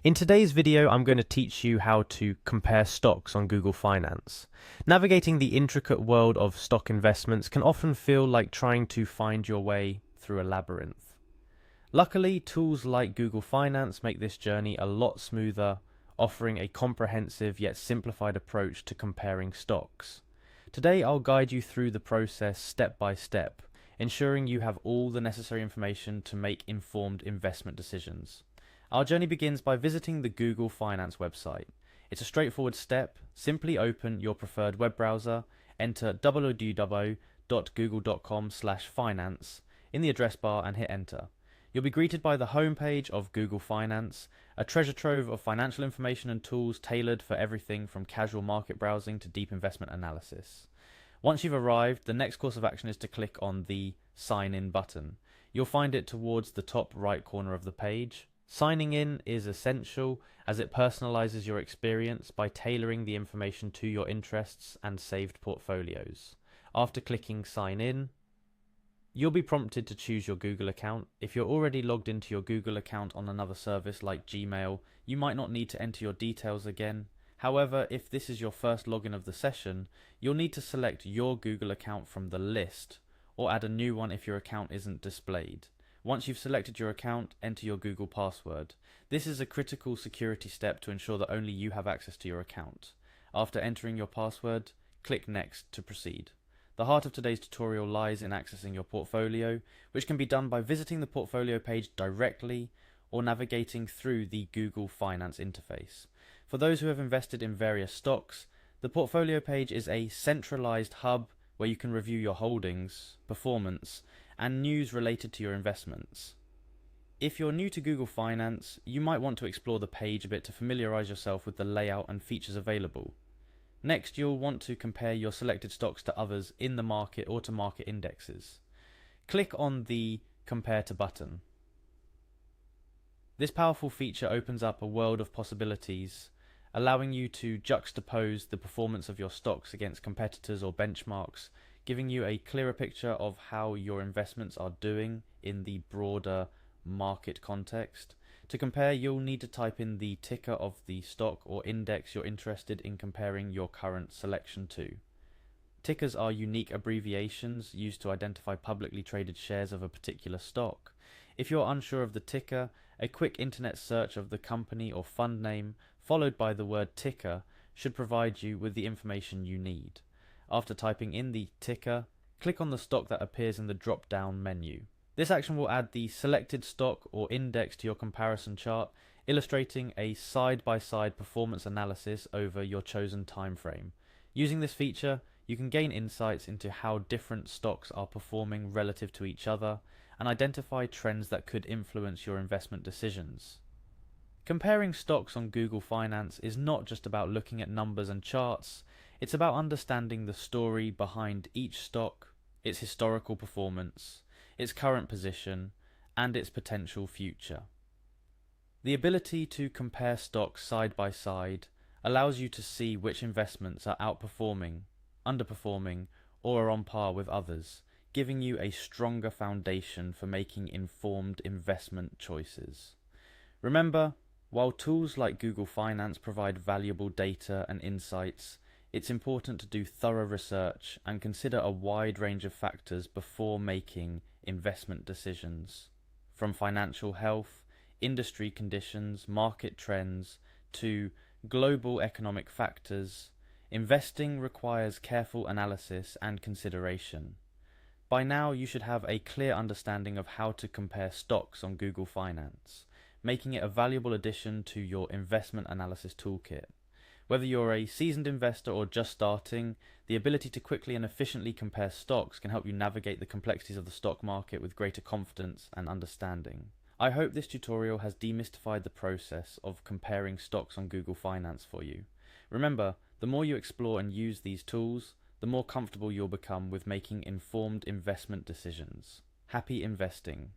In today's video, I'm going to teach you how to compare stocks on Google Finance. Navigating the intricate world of stock investments can often feel like trying to find your way through a labyrinth. Luckily, tools like Google Finance make this journey a lot smoother, offering a comprehensive yet simplified approach to comparing stocks. Today, I'll guide you through the process step by step, ensuring you have all the necessary information to make informed investment decisions. Our journey begins by visiting the Google Finance website. It's a straightforward step. Simply open your preferred web browser, enter www.google.com/finance in the address bar and hit enter. You'll be greeted by the homepage of Google Finance, a treasure trove of financial information and tools tailored for everything from casual market browsing to deep investment analysis. Once you've arrived, the next course of action is to click on the Sign In button. You'll find it towards the top right corner of the page. Signing in is essential as it personalizes your experience by tailoring the information to your interests and saved portfolios. After clicking Sign In, you'll be prompted to choose your Google account. If you're already logged into your Google account on another service like Gmail, you might not need to enter your details again. However, if this is your first login of the session, you'll need to select your Google account from the list, or add a new one if your account isn't displayed. Once you've selected your account, enter your Google password. This is a critical security step to ensure that only you have access to your account. After entering your password, click Next to proceed. The heart of today's tutorial lies in accessing your portfolio, which can be done by visiting the portfolio page directly or navigating through the Google Finance interface. For those who have invested in various stocks, the portfolio page is a centralized hub where you can review your holdings, performance, and news related to your investments. If you're new to Google Finance, you might want to explore the page a bit to familiarize yourself with the layout and features available. Next, you'll want to compare your selected stocks to others in the market or to market indexes. Click on the Compare to button. This powerful feature opens up a world of possibilities, allowing you to juxtapose the performance of your stocks against competitors or benchmarks, giving you a clearer picture of how your investments are doing in the broader market context. To compare, you'll need to type in the ticker of the stock or index you're interested in comparing your current selection to. Tickers are unique abbreviations used to identify publicly traded shares of a particular stock. If you're unsure of the ticker, a quick internet search of the company or fund name, followed by the word ticker, should provide you with the information you need. After typing in the ticker, click on the stock that appears in the drop-down menu. This action will add the selected stock or index to your comparison chart, illustrating a side-by-side performance analysis over your chosen time frame. Using this feature, you can gain insights into how different stocks are performing relative to each other and identify trends that could influence your investment decisions. Comparing stocks on Google Finance is not just about looking at numbers and charts. It's about understanding the story behind each stock, its historical performance, its current position, and its potential future. The ability to compare stocks side by side allows you to see which investments are outperforming, underperforming, or are on par with others, giving you a stronger foundation for making informed investment choices. Remember, while tools like Google Finance provide valuable data and insights, it's important to do thorough research and consider a wide range of factors before making investment decisions. From financial health, industry conditions, market trends, to global economic factors, investing requires careful analysis and consideration. By now, you should have a clear understanding of how to compare stocks on Google Finance, making it a valuable addition to your investment analysis toolkit. Whether you're a seasoned investor or just starting, the ability to quickly and efficiently compare stocks can help you navigate the complexities of the stock market with greater confidence and understanding. I hope this tutorial has demystified the process of comparing stocks on Google Finance for you. Remember, the more you explore and use these tools, the more comfortable you'll become with making informed investment decisions. Happy investing!